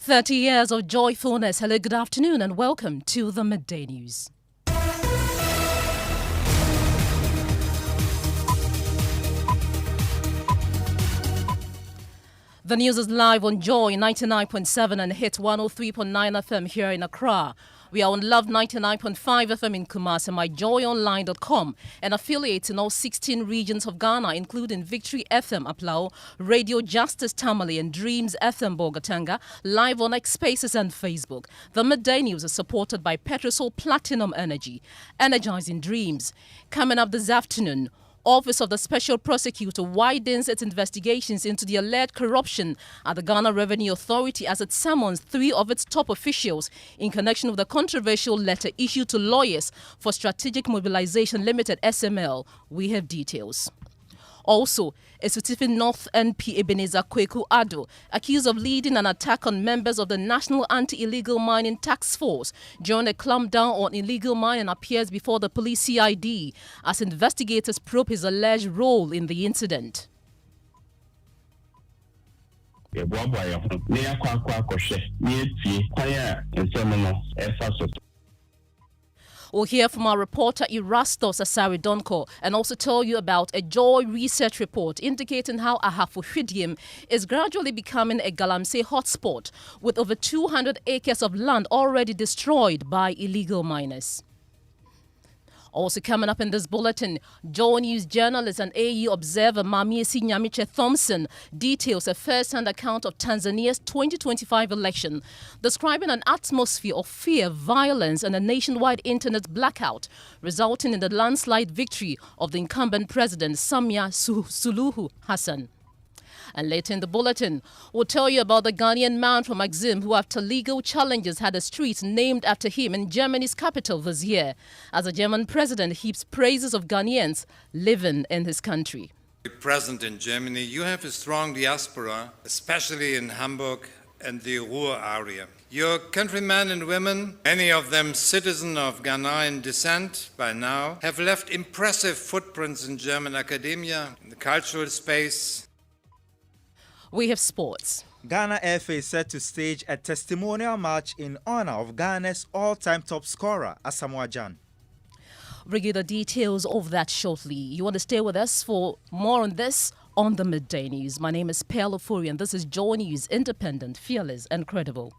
30 years of joyfulness. Hello, good afternoon, and welcome to the Midday News. The news is live on Joy 99.7 and Hit 103.9 FM here in Accra. We are on Love 99.5 FM in Kumasi and myjoyonline.com and affiliates in all 16 regions of Ghana, including Victory FM Aplao, Radio Justice Tamale and Dreams FM Bogatanga, live on X Spaces and Facebook. The Midday News is supported by Petrosol Platinum Energy, energizing dreams. Coming up this afternoon, Office of the Special Prosecutor widens its investigations into the alleged corruption at the Ghana Revenue Authority as it summons 3 of its top officials in connection with the controversial letter issued to lawyers for Strategic Mobilization Limited SML. We have details. Also, Esutifin North NP Ebenezer Kweku Ado, accused of leading an attack on members of the National Anti-Illegal Mining Task Force during a clampdown on illegal mining, appears before the police CID as investigators probe his alleged role in the incident. We'll hear from our reporter Erastus Asaridonko and also tell you about a Joy research report indicating how Ahafo is gradually becoming a Galamsey hotspot with over 200 acres of land already destroyed by illegal miners. Also coming up in this bulletin, Joy News journalist and AU observer Mamiesi Nyamiche Thompson details a first-hand account of Tanzania's 2025 election, describing an atmosphere of fear, violence and a nationwide internet blackout, resulting in the landslide victory of the incumbent president Samia Suluhu Hassan. And later in the bulletin, we'll tell you about the Ghanaian man from Axim who, after legal challenges, had a street named after him in Germany's capital this year, as the German president heaps praises of Ghanaians living in his country. Present in Germany, you have a strong diaspora, especially in Hamburg and the Ruhr area. Your countrymen and women, many of them citizens of Ghanaian descent by now, have left impressive footprints in German academia, in the cultural space. We have sports. Ghana FA is set to stage a testimonial march in honor of Ghana's all-time top scorer, Asamoah Gyan. Bring you the details of that shortly. You want to stay with us for more on this on the Midday News. My name is Ofori and this is Joy News, independent, fearless and credible.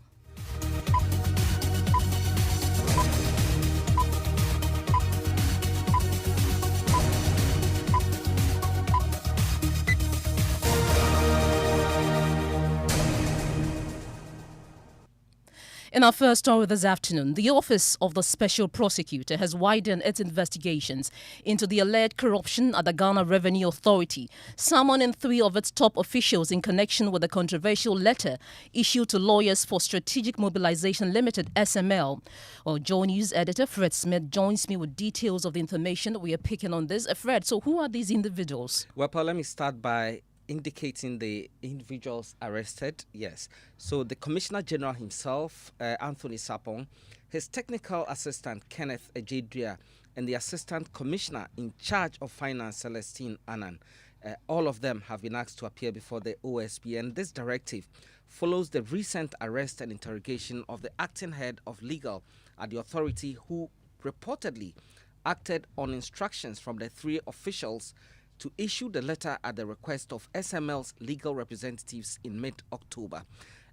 In our first story this afternoon, the Office of the Special Prosecutor has widened its investigations into the alleged corruption at the Ghana Revenue Authority, summoning 3 of its top officials in connection with the controversial letter issued to lawyers for Strategic Mobilization Limited SML. Well, Joy News editor Fred Smith joins me with details of the information we are picking on this. Fred, so who are these individuals? Well, Paul, let me start by indicating the individuals arrested. Yes. So the Commissioner General himself, Anthony Sapong, his technical assistant, Kenneth Ejedria, and the Assistant Commissioner in charge of Finance, Celestine Annan. All of them have been asked to appear before the OSP, and this directive follows the recent arrest and interrogation of the acting head of legal at the authority, who reportedly acted on instructions from the 3 officials to issue the letter at the request of SML's legal representatives in mid-October.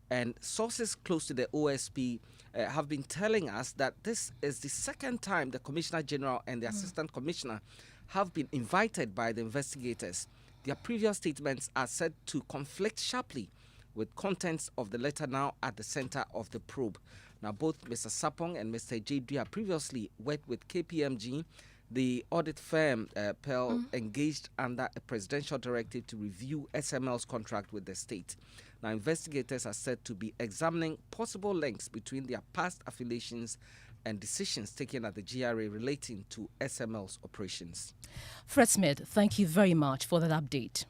And sources close to the OSP have been telling us that this is the second time the Commissioner General and the Assistant Commissioner have been invited by the investigators. Their previous statements are said to conflict sharply with contents of the letter now at the center of the probe. Now, both Mr. Sapong and Mr. Ejedria previously worked with KPMG, the audit firm engaged under a presidential directive to review SML's contract with the state. Now, investigators are said to be examining possible links between their past affiliations and decisions taken at the GRA relating to SML's operations. Fred Smith, thank you very much for that update.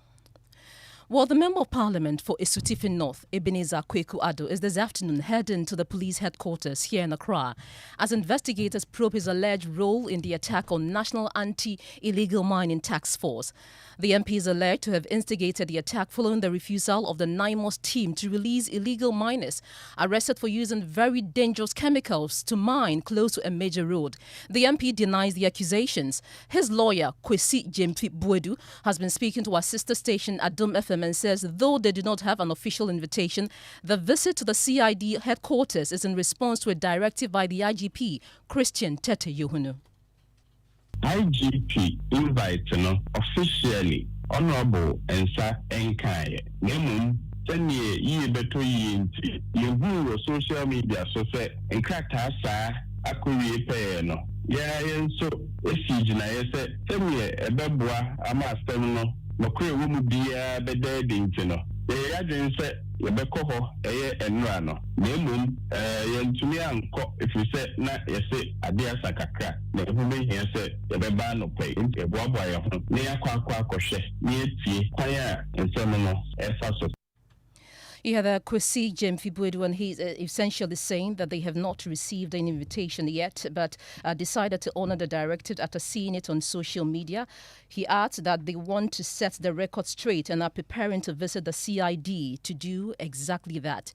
Well, the Member of Parliament for Esutifin North, Ebenezer Kweku-Addo, is this afternoon heading to the police headquarters here in Accra as investigators probe his alleged role in the attack on National Anti-Illegal Mining Task Force. The MP is alleged to have instigated the attack following the refusal of the NIMOS team to release illegal miners arrested for using very dangerous chemicals to mine close to a major road. The MP denies the accusations. His lawyer, Kwesi Jemfi Buedu, has been speaking to our sister station Adum FM and says though they do not have an official invitation, the visit to the CID headquarters is in response to a directive by the IGP, Christian Tete Yohunu. IGP invite officially Honorable Ensa Enkaye. Nemum sanye ye beto yinti. Yehu social media so say enkata sa akuri pe no. Ya yenso esiji na yese semye ebeboa ama astem no. Makwe wumu biya bede dinti no. Ye adwen se yebekọ ho eye enra no. Nemum yentumi anko efise na yese ade asakaka. Na ebume hia se yebeba no pe. Eboabo ya ho. Ne yakwa akọhwe. Ne etie kwan a ensem no efa so. Yeah, the Kwesi Jemfi Buedu, and he's essentially saying that they have not received an invitation yet, but decided to honor the directive after seeing it on social media. He adds that they want to set the record straight and are preparing to visit the CID to do exactly that.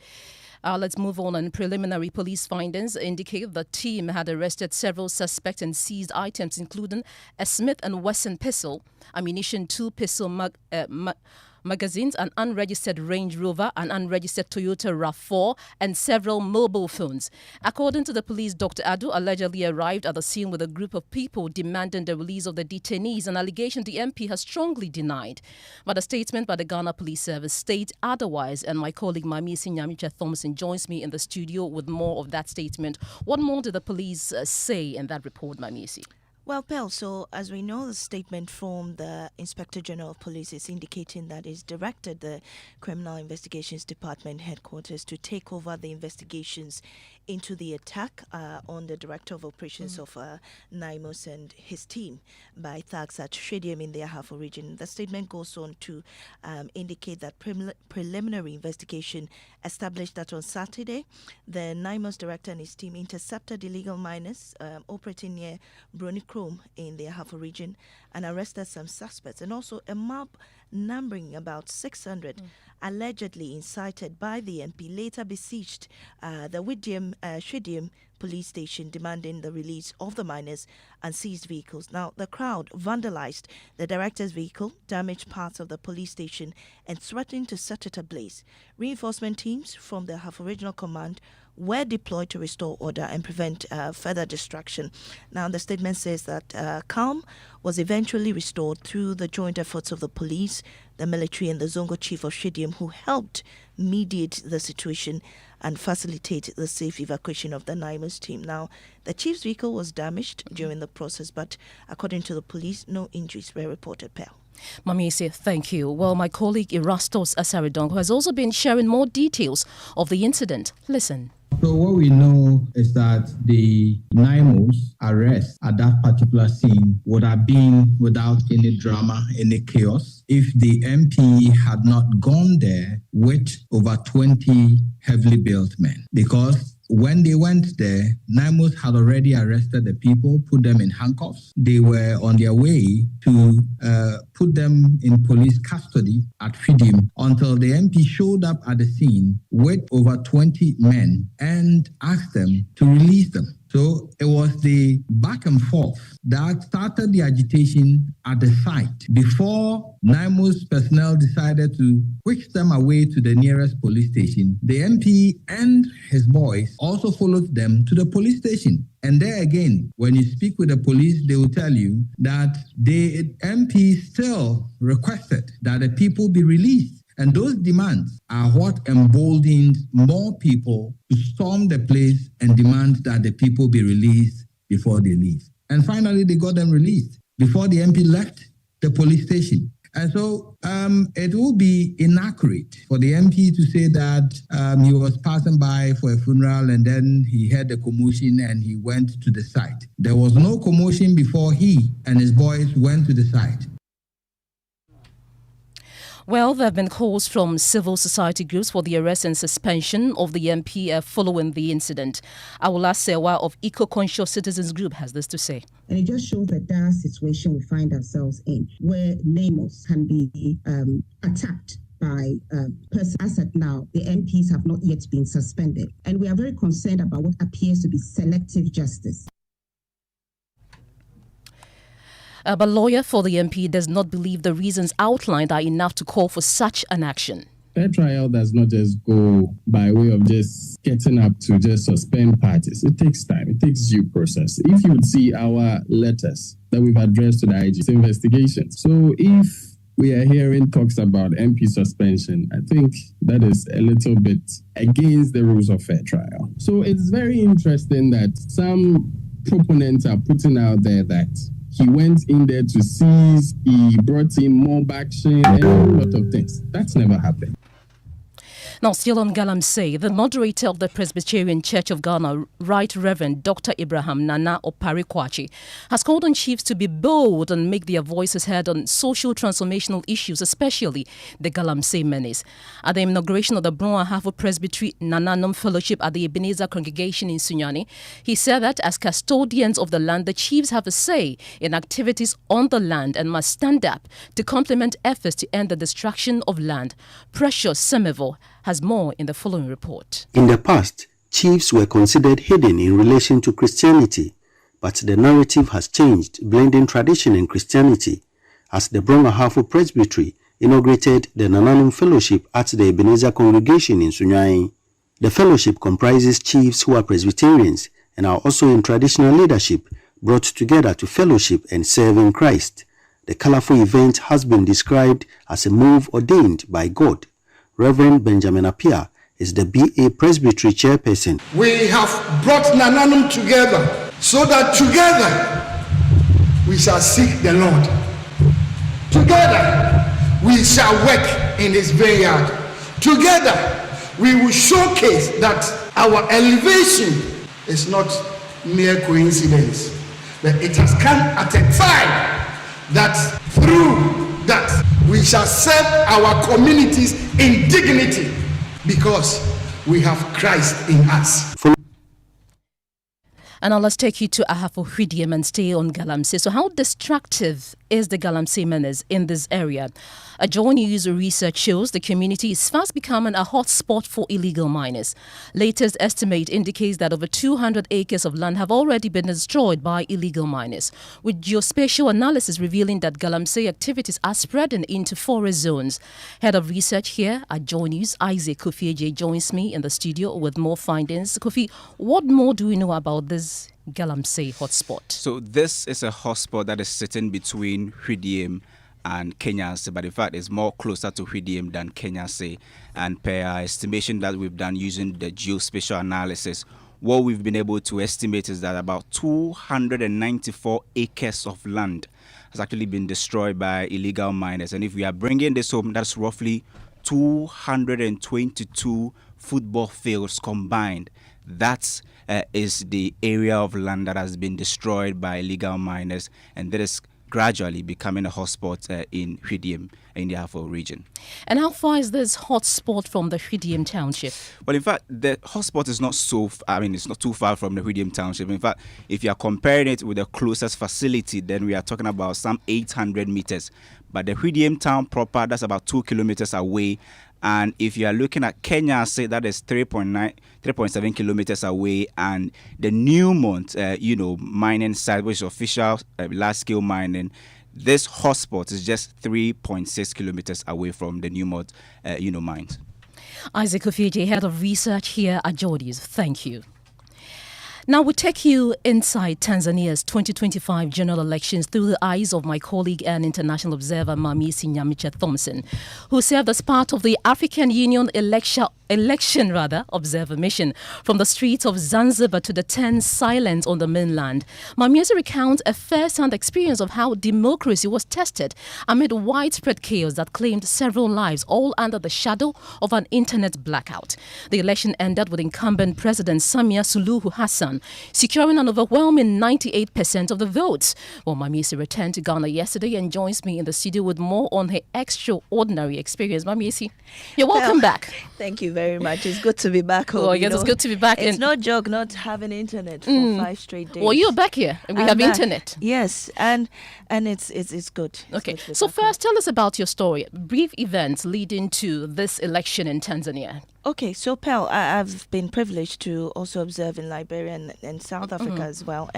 Let's move on. And preliminary police findings indicate the team had arrested several suspects and seized items, including a Smith & Wesson pistol, ammunition, 2 pistol magazines, an unregistered Range Rover, an unregistered Toyota RAV4, and several mobile phones. According to the police, Dr. Addo allegedly arrived at the scene with a group of people demanding the release of the detainees, an allegation the MP has strongly denied. But a statement by the Ghana Police Service states otherwise, and my colleague Mamisi Nyamicha Thompson joins me in the studio with more of that statement. What more did the police say in that report, Mamisi? Well, Pearl, so as we know, the statement from the Inspector General of Police is indicating that it's directed the Criminal Investigations Department headquarters to take over the investigations into the attack on the Director of Operations of NIMOS and his team by thugs at Shedium in the Ahafo region. The statement goes on to indicate that preliminary investigation established that on Saturday, the NIMOS director and his team intercepted illegal miners operating near Brony in the Ahafo region and arrested some suspects, and also a mob numbering about 600 allegedly incited by the MP later besieged the Shedium police station, demanding the release of the miners and seized vehicles. Now, the crowd vandalized the director's vehicle, damaged parts of the police station, and threatened to set it ablaze. Reinforcement teams from the Ahafo Regional Command were deployed to restore order and prevent further destruction. Now, the statement says that calm was eventually restored through the joint efforts of the police, the military, and the Zongo chief of Shedium, who helped mediate the situation and facilitate the safe evacuation of the NIMOS team. Now, the chief's vehicle was damaged during the process, but according to the police, no injuries were reported, Pearl. Mamisi, thank you. Well, my colleague Erastos Asaridongo has also been sharing more details of the incident. Listen. So what we know is that the NIMOS arrest at that particular scene would have been without any drama, any chaos, if the MP had not gone there with over 20 heavily built men. Because when they went there, NIMOS had already arrested the people, put them in handcuffs. They were on their way to put them in police custody at Fidim until the MP showed up at the scene with over 20 men and asked them to release them. So it was the back and forth that started the agitation at the site before NIMOS personnel decided to whisk them away to the nearest police station. The MP and his boys also followed them to the police station. And there again, when you speak with the police, they will tell you that the MP still requested that the people be released. And those demands are what emboldened more people to storm the place and demand that the people be released before they leave. And finally, they got them released before the MP left the police station. And so it will be inaccurate for the MP to say that he was passing by for a funeral and then he heard the commotion and he went to the site. There was no commotion before he and his boys went to the site. Well, there have been calls from civil society groups for the arrest and suspension of the MP following the incident. Awula Sewa of Eco-Conscious Citizens Group has this to say. And it just shows the dire situation we find ourselves in, where NAMOs can be attacked by persons. As at now, the MPs have not yet been suspended. And we are very concerned about what appears to be selective justice. But lawyer for the MP does not believe the reasons outlined are enough to call for such an action. Fair trial does not just go by way of just getting up to just suspend parties. It takes time. It takes due process. If you would see our letters that we've addressed to the IG investigation. So if we are hearing talks about MP suspension, I think that is a little bit against the rules of fair trial. So it's very interesting that some proponents are putting out there that he went in there to seize, he brought in mob action, and a whole lot of things. That's never happened. Now, still on Galamsey, the moderator of the Presbyterian Church of Ghana, Right Reverend Dr. Abraham Nana Opari Kwachi, has called on chiefs to be bold and make their voices heard on social transformational issues, especially the Galamsey menace. At the inauguration of the Bron Ahafo Presbytery Nananum Fellowship at the Ebenezer Congregation in Sunyani, he said that as custodians of the land, the chiefs have a say in activities on the land and must stand up to complement efforts to end the destruction of land. Precious Semevo has more in the following report. In the past, chiefs were considered hidden in relation to Christianity, but the narrative has changed, blending tradition and Christianity, as the Bron Ahafo Presbytery inaugurated the Nananum Fellowship at the Ebenezer Congregation in Sunyani. The fellowship comprises chiefs who are Presbyterians and are also in traditional leadership, brought together to fellowship and serve in Christ. The colorful event has been described as a move ordained by God. Reverend Benjamin Appiah is the BA Presbytery chairperson. We have brought Nananum together so that together we shall seek the Lord. Together we shall work in his vineyard. Together we will showcase that our elevation is not mere coincidence, but it has come at a time that through that we shall serve our communities in dignity because we have Christ in us. And now let's take you to Ahafo Hwidiem and stay on Galamsey. So how destructive is the Galamsey menace in this area? A Joy News research shows the community is fast becoming a hot spot for illegal miners. Latest estimate indicates that over 200 acres of land have already been destroyed by illegal miners, with geospatial analysis revealing that Galamsey activities are spreading into forest zones. Head of research here at Joy News, Isaac Kofi joins me in the studio with more findings. Kofi, what more do we know about this Galamsey hotspot? So this is a hotspot that is sitting between Hwidiem and Kenyase, but in fact it's more closer to Hwidiem than Kenyase. And per our estimation that we've done using the geospatial analysis, what we've been able to estimate is that about 294 acres of land has actually been destroyed by illegal miners. And if we are bringing this home, that's roughly 222 football fields combined. That is the area of land that has been destroyed by illegal miners, and that is gradually becoming a hotspot in Hwidiem, in the Ahafo region. And how far is this hotspot from the Hwidiem township? Well, in fact, the hotspot is not it's not too far from the Hwidiem township. In fact, if you are comparing it with the closest facility, then we are talking about some 800 meters. But the Hwidiem town proper, that's about 2 kilometers away. And if you are looking at Kenyase, that is 3.7 kilometers away, and the Newmont, mining site, which is official large-scale mining, this hotspot is just 3.6 kilometers away from the Newmont, mines. Isaac Kofi, head of research here at Jordy's. Thank you. Now we take you inside Tanzania's 2025 general elections through the eyes of my colleague and international observer Mami Sinyamiche Thompson, who served as part of the African Union election election observer mission from the streets of Zanzibar to the tense silence on the mainland. Mamiesi recounts a first-hand experience of how democracy was tested amid widespread chaos that claimed several lives, all under the shadow of an internet blackout. The election ended with incumbent President Samia Suluhu Hassan securing an overwhelming 98% of the votes. Well, Mamiesi returned to Ghana yesterday and joins me in the studio with more on her extraordinary experience. Mamiesi, you're welcome back. Thank you very much. It's good to be back home. Oh, yes, it's good to be back. It's no joke not having internet for 5 straight days. Well, you're back here. We have internet. Yes, and it's good. Okay, so first tell us about your story. Brief events leading to this election in Tanzania. Okay, so Pearl, I've been privileged to also observe in Liberia and South Africa as well,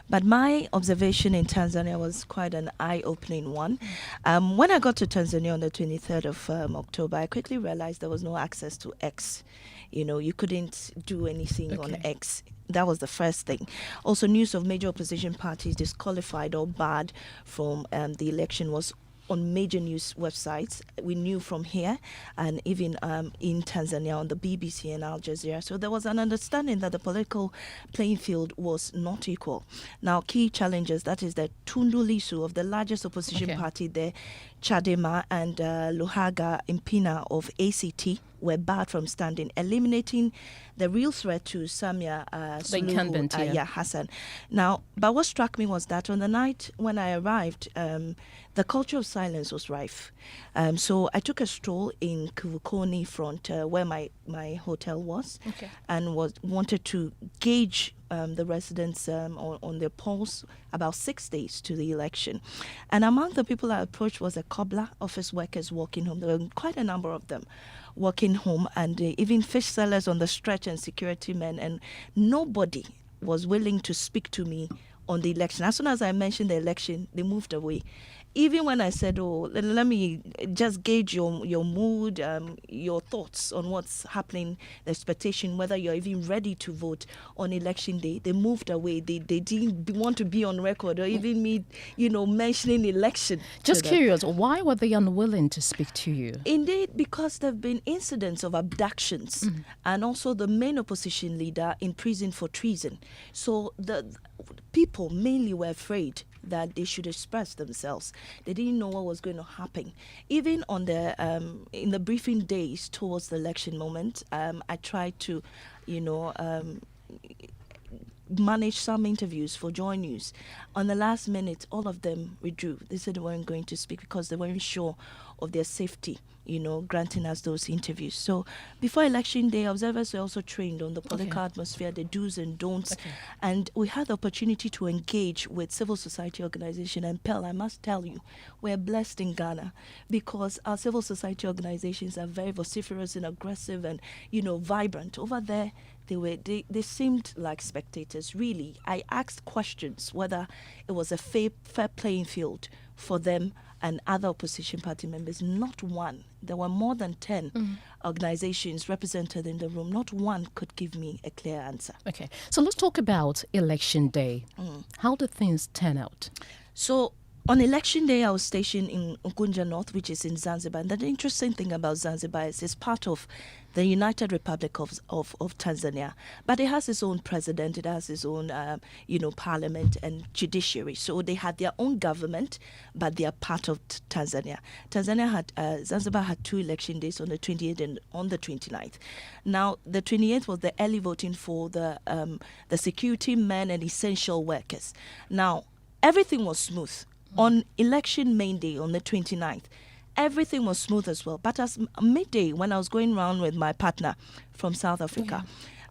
but my observation in Tanzania was quite an eye-opening one. When I got to Tanzania on the 23rd of October, I quickly realized there was no access to X. You couldn't do anything on X. That was the first thing. Also, news of major opposition parties disqualified or barred from the election was on major news websites. We knew from here and even in Tanzania on the BBC and Al Jazeera. So there was an understanding that the political playing field was not equal. Now, key challenges, that is the Tundu Lissu of the largest opposition party there, Chadema, and Luhaga Impina of ACT were barred from standing, eliminating the real threat to Samia the incumbent, Hassan. Now, but what struck me was that on the night when I arrived, the culture of silence was rife. So I took a stroll in Kivukoni front, where my hotel was, and wanted to gauge the residents on their polls about 6 days to the election. And among the people I approached was a cobbler, office workers walking home. There were quite a number of them walking home, and even fish sellers on the stretch and security men, and nobody was willing to speak to me on the election. As soon as I mentioned the election, they moved away. Even when I said, let me just gauge your mood, your thoughts on what's happening, the expectation, whether you're even ready to vote on election day, they moved away. They didn't want to be on record or even me, mentioning election. Just curious, why were they unwilling to speak to you? Indeed, because there have been incidents of abductions and also the main opposition leader in prison for treason. So the people mainly were afraid that they should express themselves. They didn't know what was going to happen. Even on the in the briefing days towards the election moment, I tried to, manage some interviews for Joy News. On the last minute, all of them withdrew. They said they weren't going to speak because they weren't sure of their safety, granting us those interviews. So before election day, observers were also trained on the political atmosphere, the do's and don'ts. And we had the opportunity to engage with civil society organization. And Pearl, I must tell you, we're blessed in Ghana because our civil society organizations are very vociferous and aggressive and, vibrant. Over there, they seemed like spectators, really. I asked questions whether it was a fair playing field for them and other opposition party members. Not one. There were more than 10 organizations represented in the room. Not one could give me a clear answer. Okay, so let's talk about election day. How did things turn out? So on election day, I was stationed in Unguja North, which is in Zanzibar. And the interesting thing about Zanzibar is it's part of the United Republic of Tanzania. But it has its own president, it has its own, parliament and judiciary. So they had their own government, but they are part of Tanzania. Zanzibar had 2 election days on the 28th and on the 29th. Now, the 28th was the early voting for the security men and essential workers. Now, everything was smooth. On election main day, on the 29th, everything was smooth as well. But as midday, when I was going around with my partner from South Africa,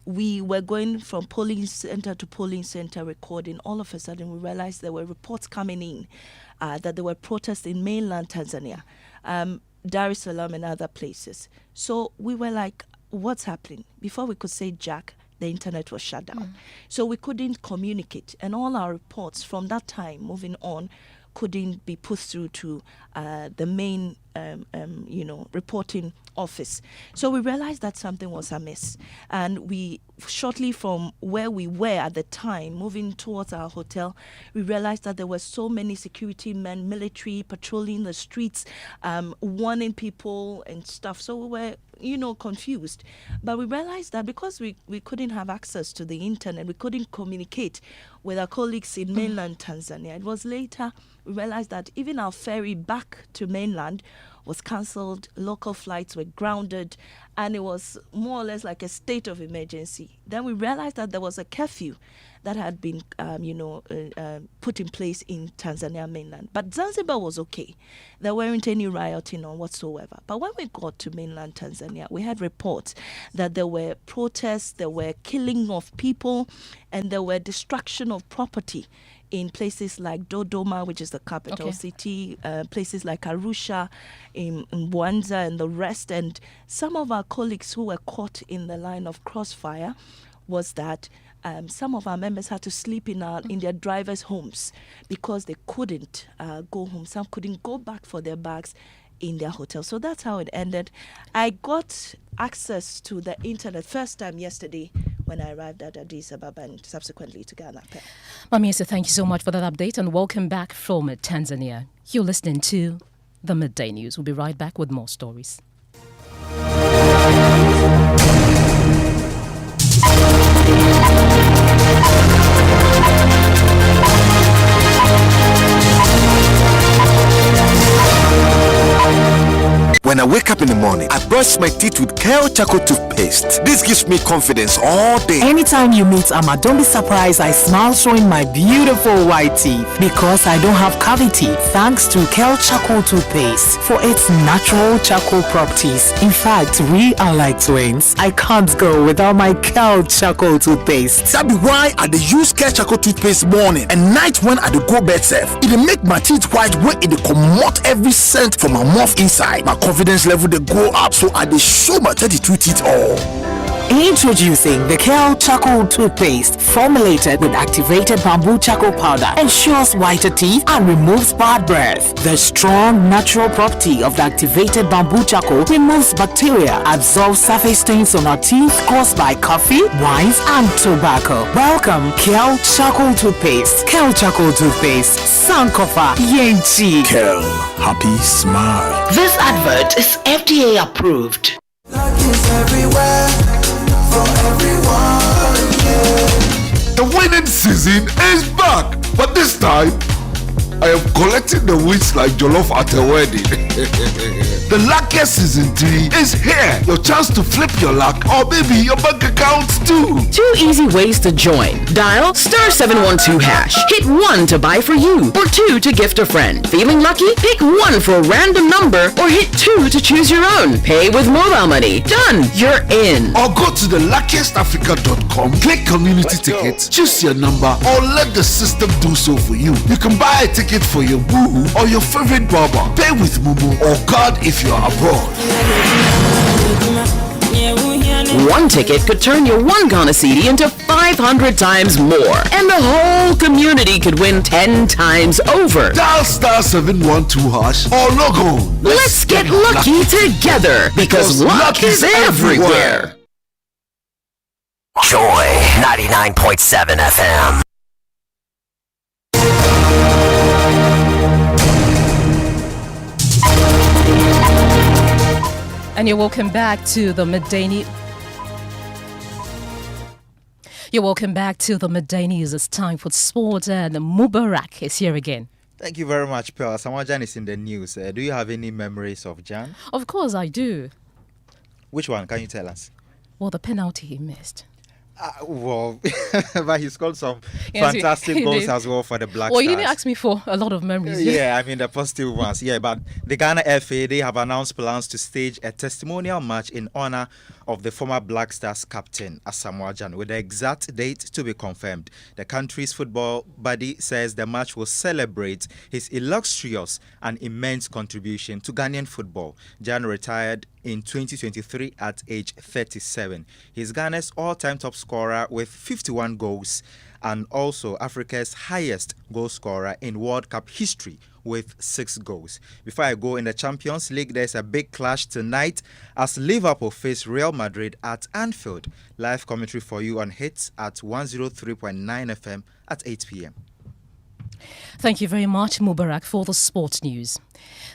we were going from polling center to polling center recording. All of a sudden, we realized there were reports coming in that there were protests in mainland Tanzania, Dar es Salaam and other places. So we were like, what's happening? Before we could say Jack, the internet was shut down. So we couldn't communicate. And all our reports from that time moving on couldn't be put through to the main reporting office. So we realized that something was amiss, and we shortly from where we were at the time, moving towards our hotel, we realized that there were so many security men, military patrolling the streets, warning people and stuff. So we were confused. But we realized that because we couldn't have access to the internet, we couldn't communicate with our colleagues in mainland Tanzania. It was later we realized that even our ferry back to mainland was cancelled, local flights were grounded, and it was more or less like a state of emergency. Then we realized that there was a curfew that had been, put in place in Tanzania mainland. But Zanzibar was okay. There weren't any rioting or whatsoever. But when we got to mainland Tanzania, we had reports that there were protests, there were killing of people, and there were destruction of property in places like Dodoma, which is the capital city, places like Arusha, in Mwanza, and the rest. And some of our colleagues who were caught in the line of crossfire was that some of our members had to sleep in their drivers' homes because they couldn't go home. Some couldn't go back for their bags in their hotel. So that's how it ended. I got access to the internet first time yesterday when I arrived at Addis Ababa and subsequently to Ghana. Mami, so thank you so much for that update and welcome back from Tanzania. You're listening to the Midday News. We'll be right back with more stories. When I wake up in the morning, I brush my teeth with Kale Charcoal toothpaste. This gives me confidence all day. Anytime you meet Amma, don't be surprised I smile showing my beautiful white teeth because I don't have cavity thanks to Kale Charcoal toothpaste for its natural charcoal properties. In fact, we are like twins. I can't go without my Kale Charcoal toothpaste. That be why I dey use Kale Charcoal toothpaste morning and night when I dey go bed safe. It dey make my teeth white when it dey comot every scent from my mouth inside. My confidence level they go up, so I dey show my 32 teeth all. Introducing the Kale Charcoal toothpaste, formulated with activated bamboo charcoal powder, ensures whiter teeth and removes bad breath. The strong natural property of the activated bamboo charcoal removes bacteria, absorbs surface stains on our teeth caused by coffee, wines, and tobacco. Welcome, Kale Charcoal toothpaste. Kale Charcoal toothpaste, Sankofa Yenchi. Kale, happy smile. This advert is FDA approved. Everywhere. The winning season is back, but this time I am collecting the wins like Jollof at a wedding. The luckiest season 3 is here. Your chance to flip your luck or maybe your bank accounts too. 2 easy ways to join. Dial *712#. Hit 1 to buy for you or 2 to gift a friend. Feeling lucky? Pick 1 for a random number or hit 2 to choose your own. Pay with mobile money. Done. You're in. Or go to theluckiestafrica.com, click community tickets, choose your number or let the system do so for you. You can buy a ticket for your boo or your favorite barber. Pay with Mumu or card if you are abroad. 1 ticket could turn your 1 Ghana cedi into 500 times more. And the whole community could win 10 times over. Dial *712# or log on. Let's get lucky together because luck is everywhere. Joy 99.7 FM. And you're welcome back to the Midday News. You're welcome back to the Midday News. It's time for sport, and Mubarak is here again. Thank you very much, Pearl. Samoa is in the news. Do you have any memories of Jan? Of course I do. Which one? Can you tell us? Well, the penalty he missed. But he scored some fantastic goals as well for the Black Stars. Well, you didn't ask me for a lot of memories. Yeah, I mean the positive ones. Yeah, but the Ghana FA, they have announced plans to stage a testimonial match in honor of the former Black Stars captain, Asamoah Gyan, with the exact date to be confirmed. The country's football body says the match will celebrate his illustrious and immense contribution to Ghanaian football. Gyan retired in 2023 at age 37. He's Ghana's all-time top scorer with 51 goals and also Africa's highest goal scorer in World Cup history with 6 goals. Before I go in the Champions League, there's a big clash tonight as Liverpool face Real Madrid at Anfield. Live commentary for you on Hits at 103.9 FM at 8 p.m. Thank you very much, Mubarak, for the sports news.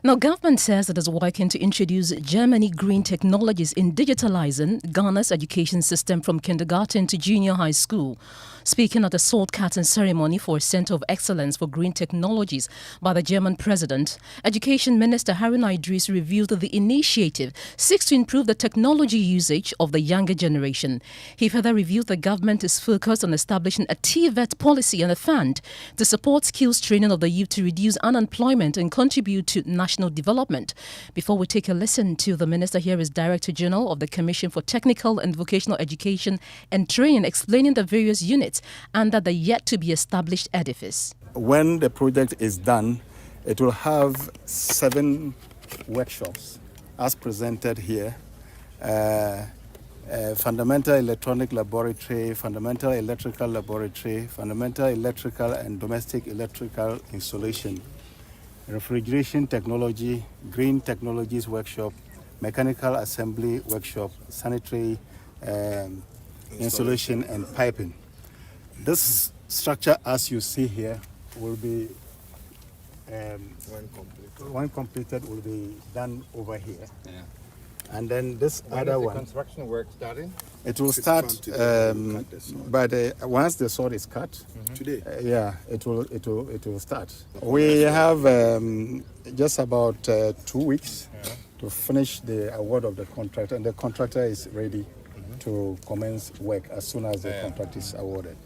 Now, government says it is working to introduce Germany green technologies in digitalizing Ghana's education system from kindergarten to junior high school. Speaking at the sword cutting ceremony for a Center of Excellence for Green Technologies by the German president, Education Minister Haruna Idris revealed that the initiative seeks to improve the technology usage of the younger generation. He further revealed the government is focused on establishing a TVET policy and a fund to support skills training of the youth to reduce unemployment and contribute to national development. Before we take a listen to the minister, here is Director General of the Commission for Technical and Vocational Education and Training explaining the various units under the yet-to-be-established edifice. When the project is done, it will have 7 workshops as presented here. Fundamental Electronic Laboratory, Fundamental Electrical Laboratory, Fundamental Electrical and Domestic Electrical Installation, Refrigeration Technology, Green Technologies Workshop, Mechanical Assembly Workshop, Sanitary Installation and Piping. This structure, as you see here, will be, when completed, will be done over here. Yeah. And then this other one. When is the construction work starting? It will start once the sword is cut. Mm-hmm. Today. It will start. We have just about 2 weeks to finish the award of the contract, and the contractor is ready to commence work as soon as the contract is awarded.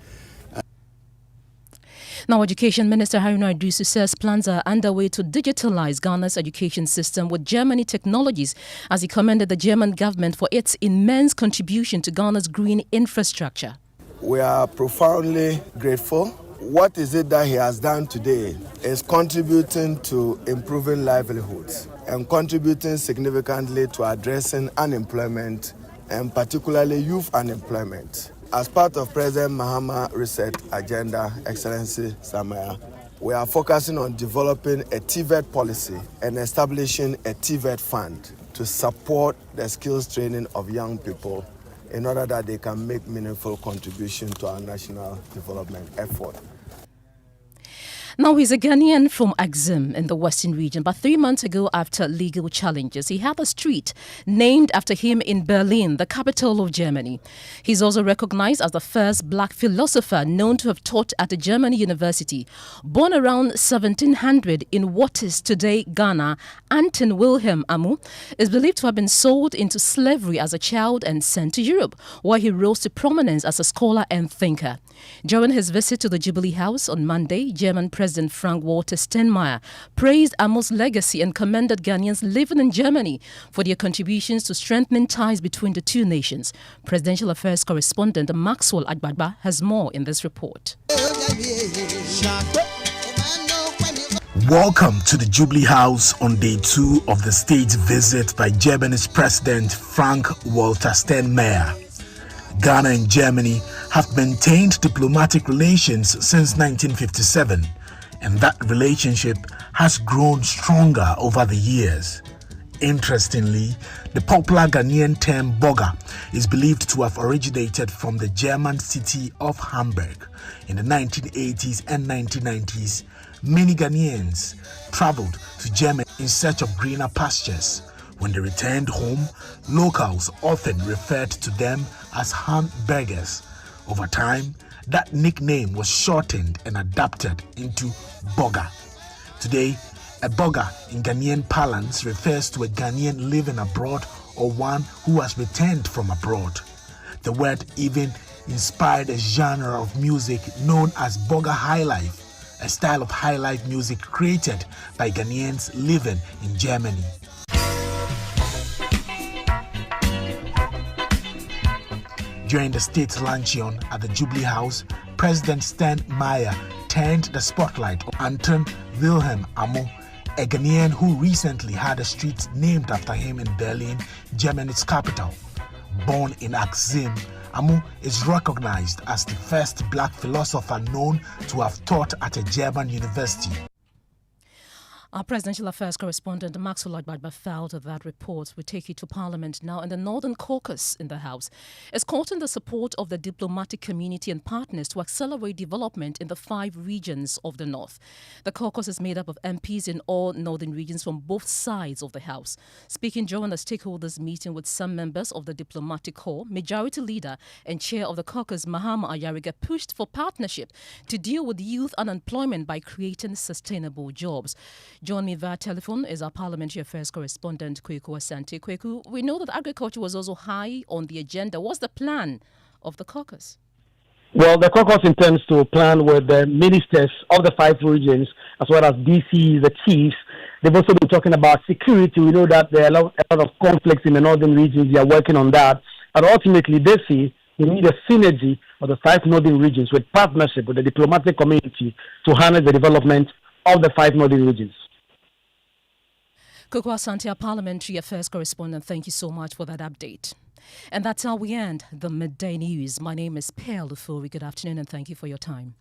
Now, Education Minister Haruna Idrisu says plans are underway to digitalize Ghana's education system with Germany technologies, as he commended the German government for its immense contribution to Ghana's green infrastructure. We are profoundly grateful. What is it that he has done today is contributing to improving livelihoods and contributing significantly to addressing unemployment, and particularly youth unemployment. As part of President Mahama Reset Agenda, Excellency Samaya, we are focusing on developing a TVET policy and establishing a TVET fund to support the skills training of young people in order that they can make meaningful contribution to our national development effort. Now, he's a Ghanaian from Axim in the Western region, but 3 months ago, after legal challenges, he had a street named after him in Berlin, the capital of Germany. He's also recognized as the first black philosopher known to have taught at a German university. Born around 1700 in what is today Ghana, Anton Wilhelm Amu is believed to have been sold into slavery as a child and sent to Europe, where he rose to prominence as a scholar and thinker. During his visit to the Jubilee House on Monday, German President Frank-Walter Steinmeier praised Amu's legacy and commended Ghanaians living in Germany for their contributions to strengthening ties between the two nations. Presidential Affairs correspondent Maxwell Agbagba has more in this report. Welcome to the Jubilee House on day 2 of the state's visit by Germany's President Frank-Walter Steinmeier. Ghana and Germany have maintained diplomatic relations since 1957, and that relationship has grown stronger over the years. Interestingly, the popular Ghanaian term "boga" is believed to have originated from the German city of Hamburg. In the 1980s and 1990s, many Ghanaians traveled to Germany in search of greener pastures. When they returned home, locals often referred to them as Hamburgers. Over time, that nickname was shortened and adapted into Boga. Today, a Boga in Ghanaian parlance refers to a Ghanaian living abroad or one who has returned from abroad. The word even inspired a genre of music known as Boga Highlife, a style of highlife music created by Ghanaians living in Germany. During the state's luncheon at the Jubilee House, President Steinmeier turned the spotlight on Anton Wilhelm Amu, a Ghanaian who recently had a street named after him in Berlin, Germany's capital. Born in Axim, Amu is recognized as the first black philosopher known to have taught at a German university. Our presidential affairs correspondent Maxwell Agbagba felt that report will take you to Parliament now, and the Northern Caucus in the House is courting the support of the diplomatic community and partners to accelerate development in the 5 regions of the North. The caucus is made up of MPs in all northern regions from both sides of the House. Speaking during a stakeholders meeting with some members of the diplomatic corps, Majority Leader and Chair of the caucus Mahama Ayariga pushed for partnership to deal with youth unemployment by creating sustainable jobs. Join me via telephone is our Parliamentary Affairs correspondent, Kweku Asante. Kweku, we know that agriculture was also high on the agenda. What's the plan of the caucus? Well, the caucus intends to plan with the ministers of the 5 regions, as well as DCs, the chiefs. They've also been talking about security. We know that there are a lot of conflicts in the northern regions. They are working on that. And ultimately, they see we need a synergy of the 5 northern regions with partnership with the diplomatic community to harness the development of the 5 northern regions. Kweku Asante, our Parliamentary Affairs correspondent, thank you so much for that update. And that's how we end the Midday News. My name is Ofori. Good afternoon and thank you for your time.